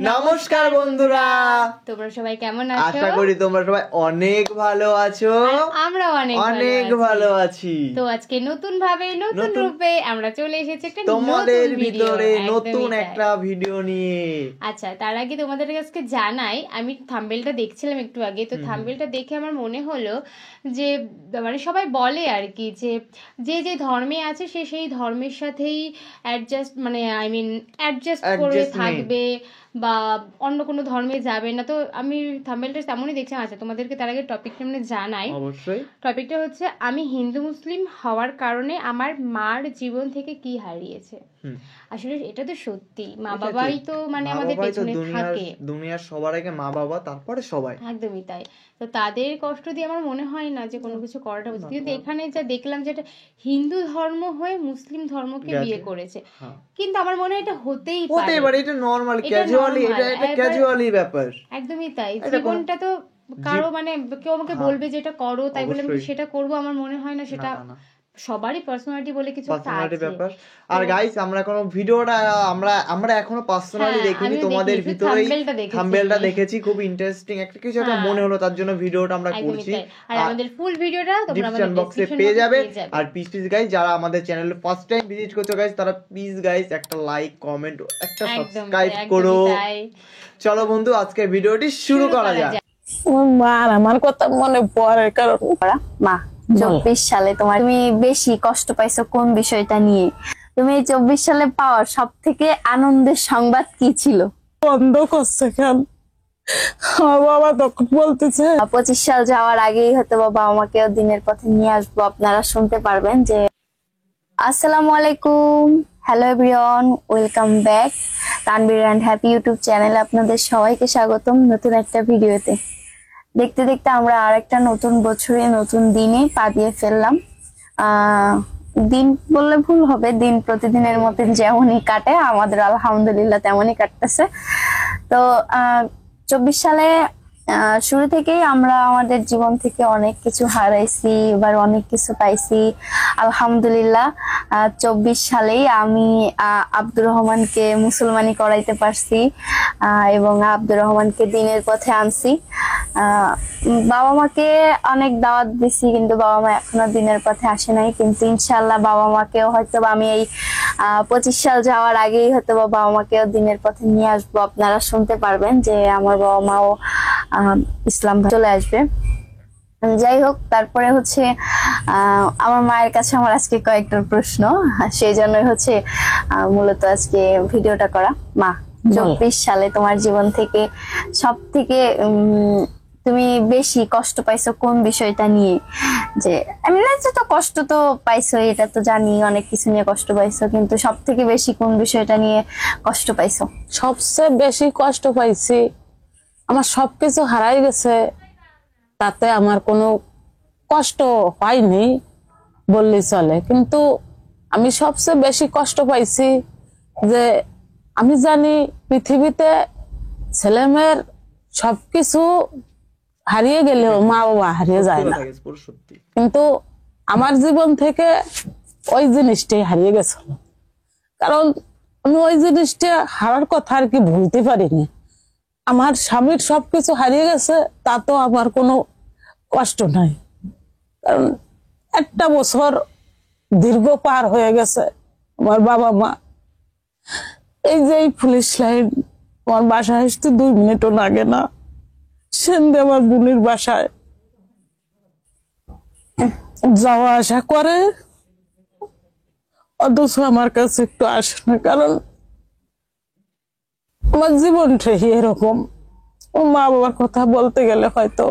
নমস্কার বন্ধুরা, তোমরা সবাই কেমন আছো? আশা করি তোমরা সবাই অনেক ভালো আছো। আমরা অনেক ভালো আছি। তো আজকে নতুন ভাবে নতুন রূপে আমরা চলে এসেছি একটা তোমাদের ভিতরে নতুন একটা ভিডিও নিয়ে। আচ্ছা, তার আগে তোমাদের কাছে জানাই, আমি থাম্বনেলটা দেখছিলাম একটু আগে, তো থাম্বনেলটা দেখে আমার মনে হলো যে মানে সবাই বলে আর কি যে যে যে ধর্মে আছে সে সেই ধর্মের সাথেই অ্যাডজাস্ট করে থাকবে বা অন্য কোনো ধর্মে যাবে না। তো আমি থাম্বনেলটা তেমনই দেখছিলাম। আচ্ছা, তোমাদেরকে তার আগে টপিকটা মানে জানাই। অবশ্যই। টপিকটা হচ্ছে আমি হিন্দু মুসলিম হওয়ার কারণে আমার মার জীবন থেকে কি হারিয়েছে। আসলে এটা তো সত্যি, মা বাবাই তো মানে আমাদের পেছনে থাকে। দুনিয়ার সবার আগে মা বাবা, তারপরে সবাই। একদমই তাই। তো তাদের কষ্ট দিয়ে আমার মনে হয় না যে কোনো কিছু করাটা উচিত। কিন্তু এখানে যা দেখলাম যে হিন্দু ধর্ম হয়ে মুসলিম ধর্মকে বিয়ে করেছে, কিন্তু আমার মনে হয় এটা হতেই পারে, এটা নরমাল, ক্যাজুয়ালি, এটা ক্যাজুয়ালি ব্যাপার। একদমই তাই। জীবনটা তো কারো মানে কেউ আমাকে বলবে যে এটা করো, তাই বলে আমি সেটা করব, আমার মনে হয় না সেটা সবারই পার্সোনালিটি বলে কিছু আছে ব্যাপার। আর গাইস, আমরা কোনো ভিডিওটা আমরা এখনো পার্সোনালি দেখিনি, তোমাদের ভিতরেই থাম্বনেলটা দেখেছি, খুব ইন্টারেস্টিং একটা কিছু একটা মনে হলো, তার জন্য ভিডিওটা আমরা করছি। আর আমাদের ফুল ভিডিওটা তোমরা আমাদের বক্সে পেয়ে যাবে। আর প্লিজ গাইস, যারা আমাদের চ্যানেলে ফার্স্ট টাইম ভিজিট করছো গাইস, তারা প্লিজ গাইস একটা লাইক, কমেন্ট, একটা সাবস্ক্রাইব করো। চলো বন্ধু, আজকে ভিডিওটি শুরু করা যাক। আমার কথা মনে পড়ে, কারণ মা 24 সালে তুমি বেশি কষ্ট পাইছো কোন বিষয়টা নিয়ে? তুমি 24 সালে পাওয়ার সব থেকে আনন্দের সংবাদ কি ছিল? বন্ধ করছে কেন? আমার বাবা তখন বলতেছে 25 সাল যাওয়ার আগেই হয়তো বাবা আমাকে দিনের পথে নিয়ে আসবো। আপনারা শুনতে পারবেন যে আসসালামু আলাইকুম, hello everyone, welcome back Tanvir and happy YouTube চ্যানেলে আপনাদের সবাইকে স্বাগতম নতুন একটা ভিডিওতে। দেখতে দেখতে আমরা আরেকটা নতুন বছরে নতুন দিনে পা দিয়ে ফেললাম। দিন বললে ভুল হবে, দিন প্রতিদিনের মতো যেমনই কাটে আমাদের আলহামদুলিল্লাহ তেমনই কাটতেছে। তো 24 সালে শুরু থেকেই আমরা আমাদের জীবন থেকে অনেক কিছু হারাইছি, এবার অনেক কিছু পাইছি আলহামদুলিল্লাহ। 24 সালেই আমি আব্দুর রহমানকে মুসলমানি করাইতে পারছি এবং আব্দুর রহমানকে দ্বীনের পথে আনছি। বাবা মাকে অনেক দাওয়াত দিছি, কিন্তু বাবা মা এখনো দ্বীনের পথে আসে নাই। কিন্তু ইনশাল্লাহ বাবা মাকেও হয়তো আমি এই 25 সাল যাওয়ার আগেই হয়তো বাবা মাকেও দ্বীনের পথে নিয়ে আসবো। আপনারা শুনতে পারবেন যে আমার বাবা মাও ইসলাম চলে আসবে। যাই হোক, তারপরে হচ্ছে আমার মায়ের কাছে আমার আজকে কয়েকটা প্রশ্ন, সেই জন্যই হচ্ছে মূলত আজকে ভিডিওটা করা। মা, 24 সালে তোমার জীবন থেকে সব থেকে তুমি বেশি কষ্ট পাইছো কোন বিষয়টা নিয়ে? যে আমি না, তো কষ্ট তো পাইছো এটা তো জানি, অনেক কিছু নিয়ে কষ্ট পাইছো, কিন্তু সব থেকে বেশি কোন বিষয়টা নিয়ে কষ্ট পাইছো? সবচেয়ে বেশি কষ্ট পাইছি আমার সবকিছু হারাই গেছে, তাতে আমার কোনো কষ্ট হয়নি বললেই চলে। কিন্তু আমি সবচেয়ে বেশি কষ্ট পাইছি যে আমি জানি পৃথিবীতে ছেলেমেয়ের সবকিছু হারিয়ে গেলেও মা বাবা হারিয়ে যায় না, কিন্তু আমার জীবন থেকে ওই জিনিসটাই হারিয়ে গেছে। কারণ আমি ওই জিনিসটা হারার কথা আর কি ভুলতে পারিনি। আমার স্বামীর সবকিছু হারিয়ে গেছে, তাতেও আমার কোনো কষ্ট নাই, কারণ একটা বছর দীর্ঘ পার হয়ে গেছে। আমার বাবা মা এই যে এই পুলিশ লাইন, আমার বাসায় আসতে 2 মিনিটও লাগে না, সেন্দে আমার বোনের বাসায় যাওয়া আসা করে, অথচ আমার কাছে একটু আসে না। কারণ আমার জীবনটাই এরকম। মা বাবার কথা বলতে গেলে হয়তো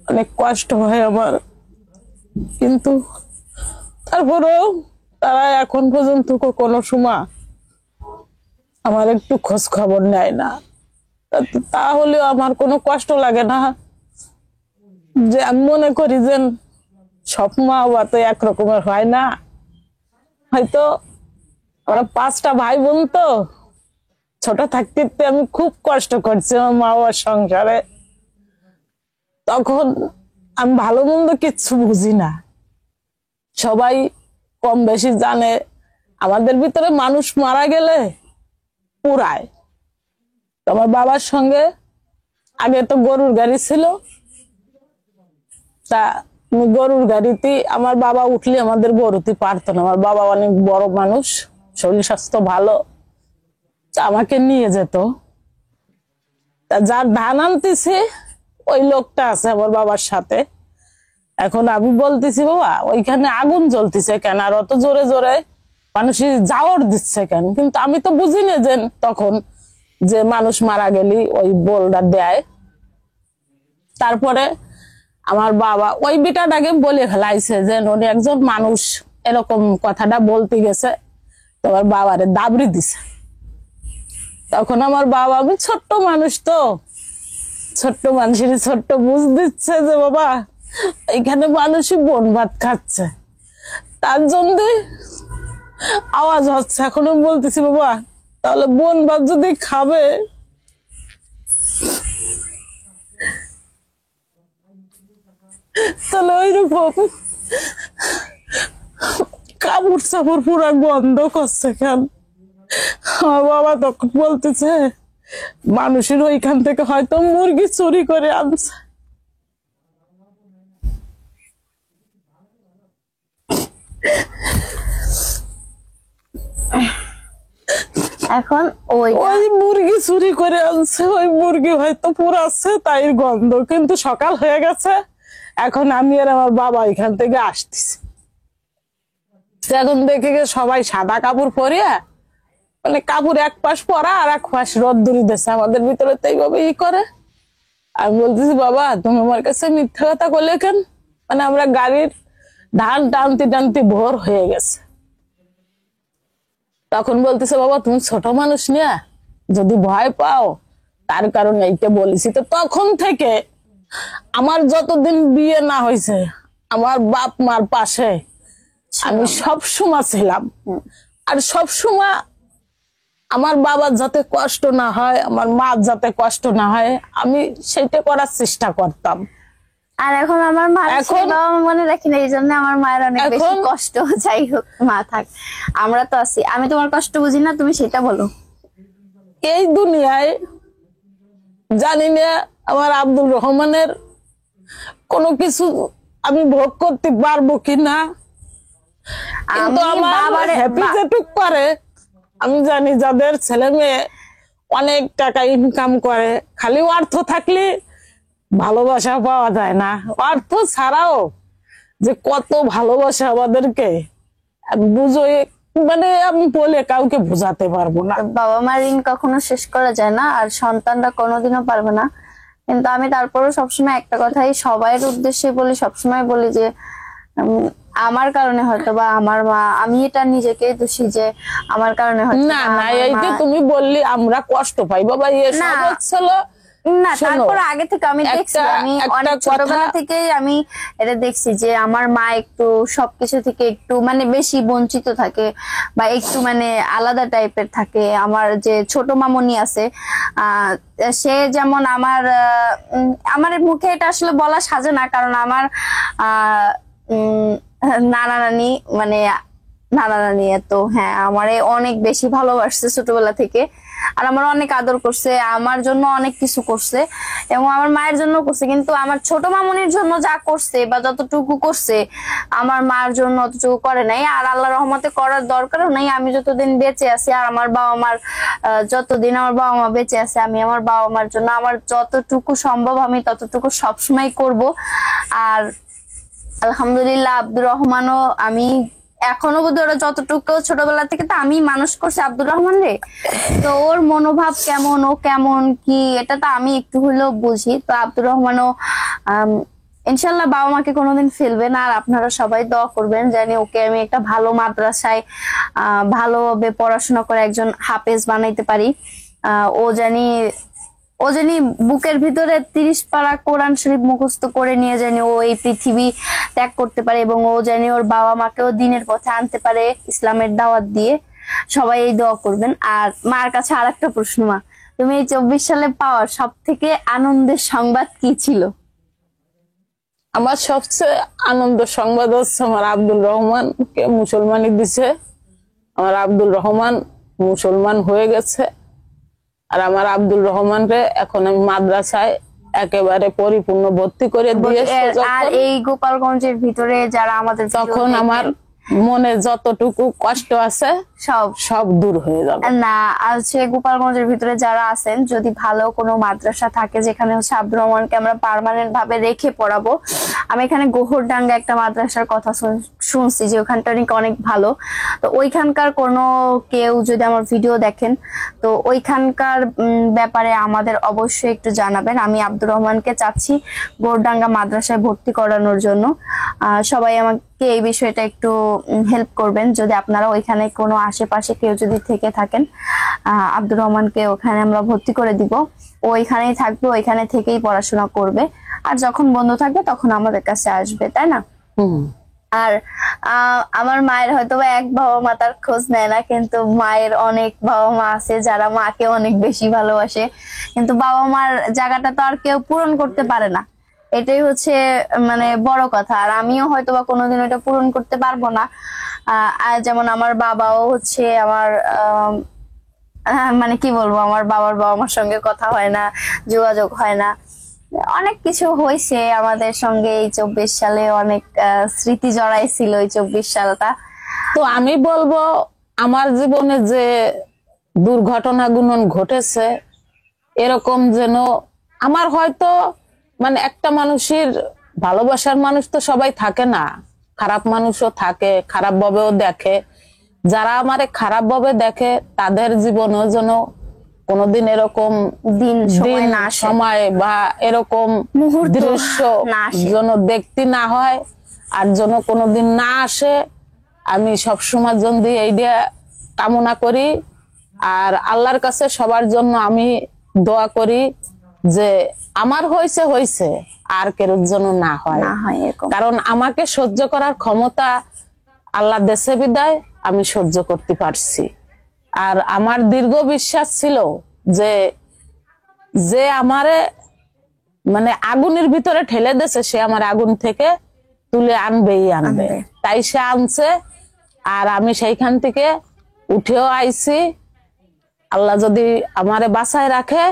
অনেক কষ্ট হয় আমার, কিন্তু তারপরেও তারা এখন পর্যন্ত কোনো সময় আমার একটু খোঁজ খবর নেয় না। তাহলেও আমার কোনো কষ্ট লাগে না, যে আমি মনে করি যে সব মা বাবা তো একরকমের হয় না। হয়তো আমরা 5টা ভাই বোন, তো ছোট থাকতে আমি খুব কষ্ট করছি আমার মা বাবার সংসারে। তখন আমি ভালো মন্দ কিচ্ছু বুঝি না, সবাই কম বেশি জানে আমাদের ভিতরে মানুষ মারা গেলে পুরায়, আমার বাবার সঙ্গে আগে তো গরুর গাড়ি ছিল, তা গরুর গাড়িতে আমার বাবা উঠলে আমাদের গরুতে পারতো না। আমার বাবা অনেক বড় মানুষ, শরীর স্বাস্থ্য ভালো, আমাকে নিয়ে যেত। তা যার ধান আনতেছে ওই লোকটা আছে আমার বাবার সাথে। এখন আমি বলতেছি, বাবা ওইখানে আগুন জ্বলতেছে কেন, আর অত জোরে জোরে মানুষ জাওর দিচ্ছে কেন? কিন্তু আমি তো বুঝি না যে তখন যে মানুষ মারা গেলি ওই বোলটা দেয়। তারপরে আমার বাবা ওই বিটাটাকে বলে ফেলাইছে যে উনি একজন মানুষ এরকম কথাটা বলতে গেছে, তোমার বাবারে দাবড়ি দিছে। তখন আমার বাবা, আমি ছোট্ট মানুষ তো, ছোট্ট মানুষের ছোট্ট বুঝ দিচ্ছে যে বাবা এখানে মানুষই বন ভাত খাচ্ছে, তার জন্য আওয়াজ হচ্ছে। এখনো বলতেছি, বাবা তাহলে বন ভাত যদি খাবে তাহলে ওইরকম কাপড় চাপড় পুরা গন্ধ করছে কেন? আমার বাবা তখন বলতেছে মানুষের ওইখান থেকে হয়তো মুরগি চুরি করে আনছে। এখন ওই মুরগি চুরি করে আনছে, ওই মুরগি হয়তো পুরাচ্ছে তাই গন্ধ। কিন্তু সকাল হয়ে গেছে, এখন আমি আর আমার বাবা এখান থেকে আসতেছি। এখন দেখে গে সবাই সাদা কাপড় পরিয়া, মানে কাপড় এক পাশ পরা আর এক পাশ রোদ্দুরি দিচ্ছে, আমাদের ভিতরে তো এইভাবে করে। আমি বলতেছি, বাবা তুমি আমার কাছে মিথ্যা কথা বললে কেন? মানে আমরা গাড়ির ধান টানতে টানতে ভোর হয়ে গেছে। তখন বলতেছে, বাবা তুমি ছোট মানুষ নিয়ে যদি ভয় পাও তার কারণে এইটা বলেছি। তো তখন থেকে আমার যতদিন বিয়ে না হয়েছে আমার বাপ মার পাশে আমি সবসময় ছিলাম। আর সবসময় আমার বাবার যাতে কষ্ট না হয়, আমার মার যাতে কষ্ট না হয়, আমি সেটা করার চেষ্টা করতাম। আর এখন আমার মা এখন মনে রাখি না, এই জন্য আমার মায়ের অনেক বেশি কষ্ট। যাই হোক, মা থাক, আমরা তো আছি। আমি তোমার কষ্ট বুঝি না, তুমি সেটা বলো। এই দুনিয়ায় জানি না আমার আব্দুল রহমানের কোনো কিছু আমি ভোগ করতে পারবো কিনা, কিন্তু আমার হ্যাপি যেটুক করে আমি জানি যাদের ছেলে মেয়ে অনেক টাকা ইনকাম করে, খালি অর্থ থাকলে ভালোবাসা পাওয়া যায় না। অর্থ ছাড়াও যে কত ভালোবাসা আমাদেরকে বুঝোই, মানে আমি বলে কাউকে বোঝাতে পারবো না। বাবা মার ঋণ কখনো শেষ করা যায় না, আর সন্তানরা কোনোদিনও পারবে না। কিন্তু আমি তারপরও সবসময় একটা কথাই সবাইয়ের উদ্দেশ্যে বলি, সবসময় বলি যে আমার কারণে হয়তো বা আমার মা, আমি এটা নিজেকে দোষী যে আমার কারণে হয়তো না না, এইটা তুমি বললি আমরা কষ্ট পাই বাবা, এসব হচ্ছিল না। তারপর আগে থেকে আমি দেখছি, আমি অনেক ছোটবেলা থেকেই আমি এটা দেখছি যে আমার মা একটু সবকিছু থেকে একটু মানে বেশি বঞ্চিত থাকে বা একটু মানে আলাদা টাইপের থাকে। আমার যে ছোট মামনি আছে, সে যেমন আমার মুখে এটা আসলে বলা সাজে না, কারণ আমার নানা নানি মানে নানা নানি তো হ্যাঁ আমারে অনেক বেশি ভালোবাসছে ছোটবেলা থেকে, আর আমার অনেক আদর করছে, আমার জন্য অনেক কিছু করছে এবং আমার মায়ের জন্য করছে। কিন্তু আমার ছোট মামনির জন্য যা করছে বা যতটুকু করছে আমার মার জন্য অতটুকু করে নাই, আর আল্লাহ রহমতে করার দরকারও নাই। আমি যতদিন বেঁচে আছি আর আমার বাবা মার যতদিন আমার বাবা মা বেঁচে আছে, আমি আমার বাবা মার জন্য আমার যতটুকু সম্ভব আমি ততটুকু সবসময় করব। আর আলহামদুলিল্লাহ আব্দুর রহমানও আমি এখনো বোধ ওরা যতটুকু ছোটবেলা থেকে তো আমি মানুষ করছি আব্দুর রহমান রে, তো ওর মনোভাব কেমন, ও কেমন কি এটা তো আমি একটু হলেও বুঝি। তো আব্দুর রহমানও ইনশাল্লাহ বাবা মাকে কোনোদিন ফেলবে না। আর আপনারা সবাই দোয়া করবেন জানি ওকে আমি একটা ভালো মাদ্রাসায় ভালোভাবে পড়াশোনা করে একজন হাফেজ বানাইতে পারি। ও জানি বুকের ভিতরে 30 পারা কোরআন শরীফ মুখস্থ করে নিয়ে জানি ও এই পৃথিবী ত্যাগ করতে পারে, এবং ও জানি ওর বাবা মাকেও দিনের পথে আনতে পারে ইসলামের দাওয়াত দিয়ে। সবাই এই দোয়া করবেন। আর মার কাছে আর একটা প্রশ্ন, মা তুমি এই 24 সালে পাওয়া সব থেকে আনন্দের সংবাদ কি ছিল? আমার সবচেয়ে আনন্দ সংবাদ হচ্ছে আমার আব্দুল রহমানকে মুসলমানি দিছে, আমার আব্দুল রহমান মুসলমান হয়ে গেছে। আর আমার আব্দুর রহমানকে এখন আমি মাদ্রাসায় একেবারে পরিপূর্ণ ভর্তি করে দিয়ে আর এই গোপালগঞ্জের ভিতরে যারা আমাদের তখন আমার মনে যতটুকু কষ্ট আছে সব দূর হয়ে যাবে। না আছে গোপালগঞ্জের ভিতরে যারা আছেন, যদি ভালো কোনো মাদ্রাসা থাকে যেখানে হচ্ছে আব্দুর রহমানকে আমরা পার্মানেন্ট ভাবে রেখে পড়াবো। আমি এখানে গোহরডাঙ্গা একটা মাদ্রাসার কথা শুনছি যে ওখানটা নাকি অনেক ভালো। তো ওইখানকার কোনো কেউ যদি আমার ভিডিও দেখেন তো ওইখানকার ব্যাপারে আমাদের অবশ্যই একটু জানাবেন। আমি আব্দুর রহমানকে চাচ্ছি গোহরডাঙ্গা মাদ্রাসায় ভর্তি করানোর জন্য। সবাই আমাকে এই বিষয়টা একটু হেল্প করবেন। যদি আপনারা ওইখানে কোনো আশেপাশে কেউ যদি থেকে থাকেন, আব্দুর রহমানকে ওখানে আমরা ভর্তি করে দিব। ও ওইখানেই থাকবে, ওইখানে থেকেই পড়াশোনা করবে, আর যখন বন্ধ থাকবে তখন আমাদের কাছে আসবে, তাই না? আর আমার মায়ের হয়তো বা এক বাবা মা তার খোঁজ নেয় না, কিন্তু মায়ের অনেক বাবা মা আছে যারা মাকে অনেক বেশি ভালোবাসে, কিন্তু বাবা মার জায়গাটা তো আর কেউ পূরণ করতে পারে না। এটাই হচ্ছে মানে বড় কথা। আর আমিও হয়তো বা কোনোদিন এটা পূরণ করতে পারবো না। যেমন আমার বাবাও হচ্ছে আমার মানে কি বলবো, আমার বাবার বাবা মার সঙ্গে কথা হয় না, যোগাযোগ হয় না, অনেক কিছু হয়েছে আমাদের সঙ্গে। এই 24 সালে অনেক স্মৃতি জড়াইছিল এই 24 সালটা। তো আমি বলবো আমার জীবনে যে দুর্ঘটনাগুলো ঘটেছে এরকম যেন আমার হয়তো মানে একটা মানুষের ভালোবাসার মানুষ তো সবাই থাকে না, খারাপ মানুষও থাকে, খারাপ ভাবেও দেখে। যারা আমারে খারাপ ভাবে দেখে তাদের জীবনও যেন কোনোদিন এরকম দিন সময় বা এরকম দৃশ্য যেন দেখতে না হয়, আর যেন কোনোদিন না আসে। আমি সবসময় জন্য এইটা কামনা করি। আর আল্লাহর কাছে সবার জন্য আমি দোয়া করি যে আমার হয়েছে আর কেউ যেন না হয়, কারণ আমাকে সহ্য করার ক্ষমতা আল্লাহ দেশে বিদায় আমি সহ্য করতে পারছি। আর আমার দীর্ঘ বিশ্বাস ছিল যে আমারে মানে আগুনের ভিতরে ঠেলে দিয়েছে সে আমার আগুন থেকে তুলে আনবেই আনবে, তাই সে আনছে। আর আমি সেইখান থেকে উঠেও আইছি। আল্লাহ যদি আমারে বাঁচায় রাখে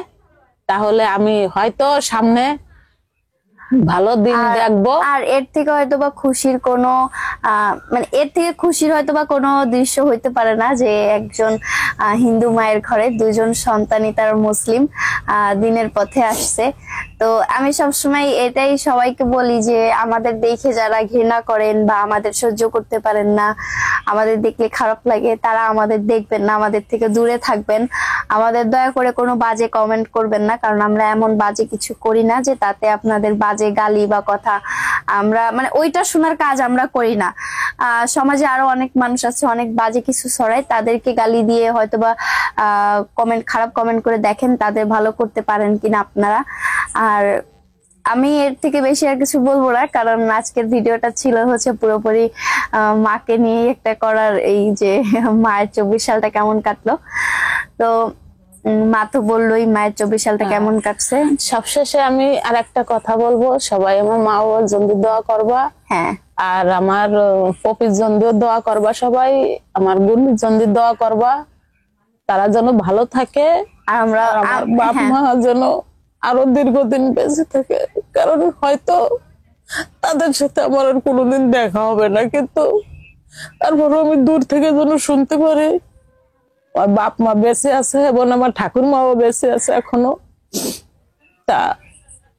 তাহলে আমি হয়তো সামনে ভালো দিন দেখবো। আর এর থেকে হয়তো বা খুশির কোনো মানে এর থেকে খুশির হয়তো বা কোনো দৃশ্য হইতে পারে না যে একজন হিন্দু মায়ের ঘরে দুজন সন্তানই তার মুসলিম দিনের পথে আসছে। তো আমি সবসময় এটাই সবাইকে বলি যে আমাদের দেখে যারা ঘৃণা করেন বা আমাদের সহ্য করতে পারেন না, আমাদের দেখলে খারাপ লাগে, তারা আমাদের দেখবেন না, আমাদের থেকে দূরে থাকবেন। আমাদের দয়া করে কোনো বাজে কমেন্ট করবেন না, কারণ আমরা এমন বাজে কিছু করি না যে তাতে আপনাদের বাজে গালি বা কথা আমরা মানে ওইটা শোনার কাজ আমরা করি না। সমাজে আরো অনেক মানুষ আছে অনেক বাজে কিছু ছড়ায়, তাদেরকে গালি দিয়ে হয়তোবা খারাপ কমেন্ট করে দেখেন তাদের ভালো করতে পারেন কিনা আপনারা। আর আমি এর থেকে বেশি আর কিছু বলবো না, কারণ আজকের ভিডিওটা ছিল হচ্ছে পুরোপুরি মাকে নিয়ে একটা করার, এই যে মায়ের 24 সালটা কেমন কাটলো। তো মা তো বললোই মায়ের 24 সালটা কেমন কাটছে। সবশেষে আমি আর একটা কথা বলবো, সবাই আমার মা বাবার জন্য দোয়া করবা। হ্যাঁ, আর আমার পপির জন্য দোয়া করবা, সবাই আমার গুণের জন্য দোয়া করবা, তারা যেন ভালো থাকে। আর আমরা বাপ মা যেন আরো দীর্ঘদিন বেঁচে থাকে, কারণ হয়তো তাদের সাথে আমার আর কোনোদিন দেখা হবে না, কিন্তু তারপরে আমি দূর থেকে যেন শুনতে পারি আমার বাপ মা বেঁচে আছে এবং আমার ঠাকুর মাও বেঁচে আছে এখনো।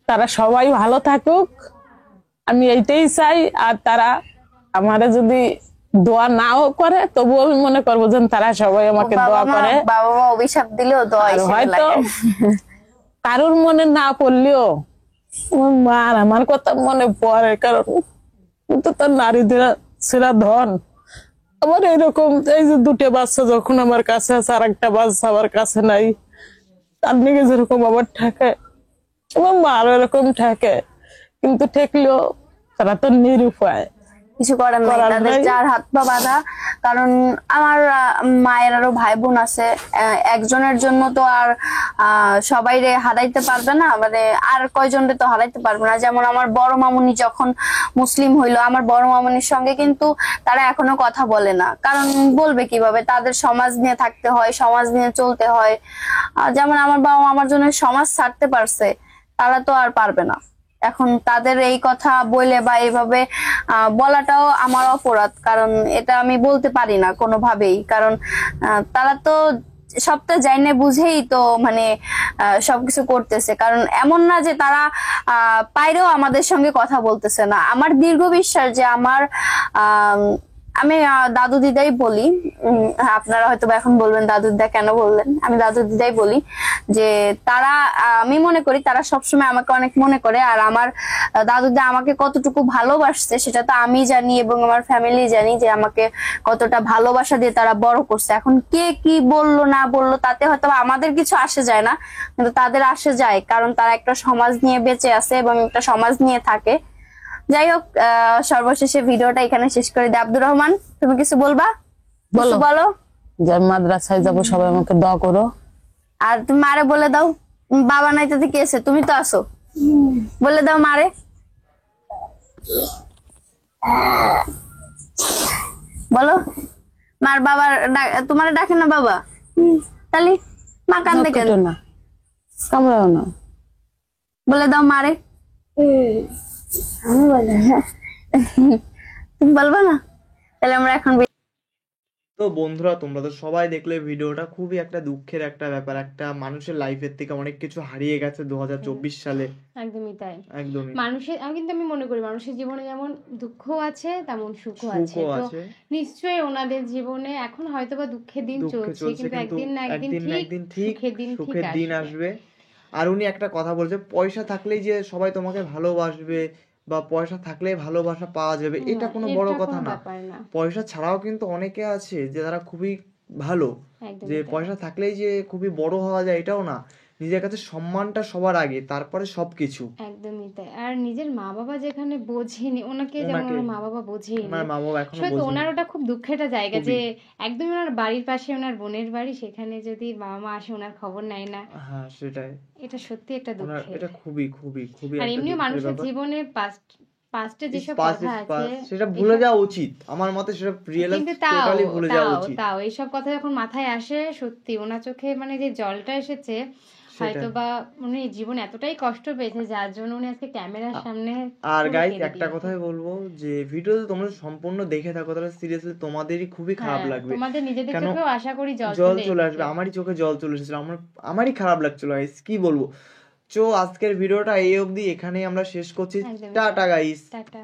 তারা সবাই ভালো থাকুক, আমি এইটাই চাই। আর তারা আমারে যদি দোয়া নাও করে তবুও আমি মনে করবো যে তারা সবাই আমাকে দোয়া করে। বাবা মা অভিশাপ দিলেও দোয়া হয়তো কারোর মনে না পড়লেও মার আমার কথা মনে পড়ে, কারণ কিন্তু তার নারীদের সেরা ধন। আমার এরকম এই যে দুটো বাচ্চা যখন আমার কাছে আছে আর একটা বাচ্চা আমার কাছে নাই, তার দিকে যেরকম আমার ঠেকে আমার মারও এরকম ঠেকে, কিন্তু ঠেকলেও তারা তো নিরুপায়। কিছু করার নাই, করার তাদের নাই। চার হাত পা বাঁধা। কারণ আমার মায়ের আরো ভাই বোন আছে, একজনের জন্য তো আর সবাই রে হারাইতে পারবে না, মানে আর কয়জনরে তো হারাইতে পারবে না। যেমন আমার বড় মামুনি যখন মুসলিম হইলো, আমার বড় মামুনির সঙ্গে কিন্তু তারা এখনো কথা বলে না। কারণ বলবে কিভাবে, তাদের সমাজ নিয়ে থাকতে হয়, সমাজ নিয়ে চলতে হয়। যেমন আমার বাবা মা আমার জন্য সমাজ ছাড়তে পারছে, তারা তো আর পারবে না। এখন তাদের এই কথা বলে বা এইভাবে বলাটাও আমার অপরাধ, কারণ এটা আমি বলতে পারি না কোনোভাবেই। কারণ তারা তো সবটা জানে বুঝেই তো মানে সবকিছু করতেছে। কারণ এমন না যে তারা পাইরেও আমাদের সঙ্গে কথা বলতেছে না। আমার দীর্ঘ বিশ্বাস যে আমার আমি দাদু দিদাই বলি, আপনারা হয়তো এখন বলবেন দাদু দিদা কেন বললেন, আমি দাদু দিদাই বলি যে তারা, আমি মনে করি তারা সবসময় আমাকে অনেক মনে করে। আর আমার দাদু দিদা আমাকে কতটুকু ভালোবাসছে সেটা তো আমি জানি এবং আমার ফ্যামিলি জানি, যে আমাকে কতটা ভালোবাসা দিয়ে তারা বড় করছে। এখন কে কি বললো না বললো তাতে হয়তো আমাদের কিছু আসে যায় না, কিন্তু তাদের আসে যায়, কারণ তারা একটা সমাজ নিয়ে বেঁচে আছে এবং একটা সমাজ নিয়ে থাকে। যাই হোক, সর্বশেষে ভিডিওটা এখানে শেষ করে দিই। আব্দুর রহমান, তুমি কিছু বলবা? বলো। বলো। যে আমি মাদ্রাসায় যাবো, সবাই আমাকে দোয়া করো। আর তুমি মারে বলে দাও, বাবা নাই তাতে কি আছে, তুমি তো আছো, বলে দাও মারে। বলো, মার বাবা তোমার ডাকে না বাবা, তাহলে মা কান্দে কেন? কেটো না, কামড়াও না। বলে দাও মারে। আমি বলে তুমি বলবা না? তাহলে আমরা এখন তো বন্ধুরা, তোমরা তো সবাই দেখলে ভিডিওটা, খুবই একটা দুঃখের একটা ব্যাপার। একটা মানুষের লাইফের থেকে অনেক কিছু হারিয়ে গেছে 2024 সালে। একদমই তাই। একদমই মানুষের, আমি মনে করি মানুষের জীবনে যেমন দুঃখ আছে তেমন সুখও আছে। সুখও তো আছে। নিশ্চয়ই ওনাদের জীবনে এখন হয়তোবা দুঃখের দিন চলছে, কিন্তু একদিন না একদিন ঠিক সুখের দিন আসবে। আর উনি একটা কথা বলছে, পয়সা থাকলেই যে সবাই তোমাকে ভালোবাসবে বা পয়সা থাকলেই ভালোবাসা পাওয়া যাবে, এটা কোনো বড় কথা না। পয়সা ছাড়াও কিন্তু অনেকে আছে যে তারা খুবই ভালো, যে পয়সা থাকলেই যে খুবই বড় হওয়া যায় এটাও না। নিজের কাছে সম্মানটা সবার আগে, তারপরে সবকিছু। একদমই তাই। আর নিজের মা বাবা যেখানে বোঝেনি, ওনাকে যেমন ওনার মা বাবা বোঝেনি, আমার মা বাবা এখনো সত্যি বোঝেনি। ওনার ওটা খুব দুঃখের একটা জায়গা যে একদম ওনার বাড়ির পাশে ওনার বোনের বাড়ি, সেখানে যদি বাবা মা আসে ওনার খবর নেয় না। হ্যাঁ, সেটাই। এটা সত্যি একটা দুঃখের। এটা খুবই খুবই খুবই আর একটা এমনিও দুঃখের মানুষের ব্যাপার। জীবনে পাস্টে যেসব কথা আছে সেটা ভুলে যাওয়া উচিত আমার মতে, সেটা রিয়েলাইজ কিন্তু টোটালি ভুলে যাওয়া উচিত। তাও এইসব কথা যখন মাথায় আসে, সত্যি ওনার চোখে মানে যে জলটা এসেছে, হয়তো বা উনি জীবনে এতটাই কষ্ট পেয়েছে যার জন্য উনি আজকে ক্যামেরার সামনে। আর গাইস, একটা কথাই বলবো, যে ভিডিওতে তোমরা সম্পূর্ণ দেখে থাকো তাহলে সিরিয়াসলি তোমাদেরই খুবই খারাপ লাগবে। তোমাদের নিজেদের চোখেও আশা করি জল চলে আসবে। আমারই চোখে জল চলে এসেছিল, আমারই খারাপ লাগছিল গাইস, কি বলবো। আজকের ভিডিওটা এই অবধি, এখানেই আমরা শেষ করছি। Tata guys. টাটা।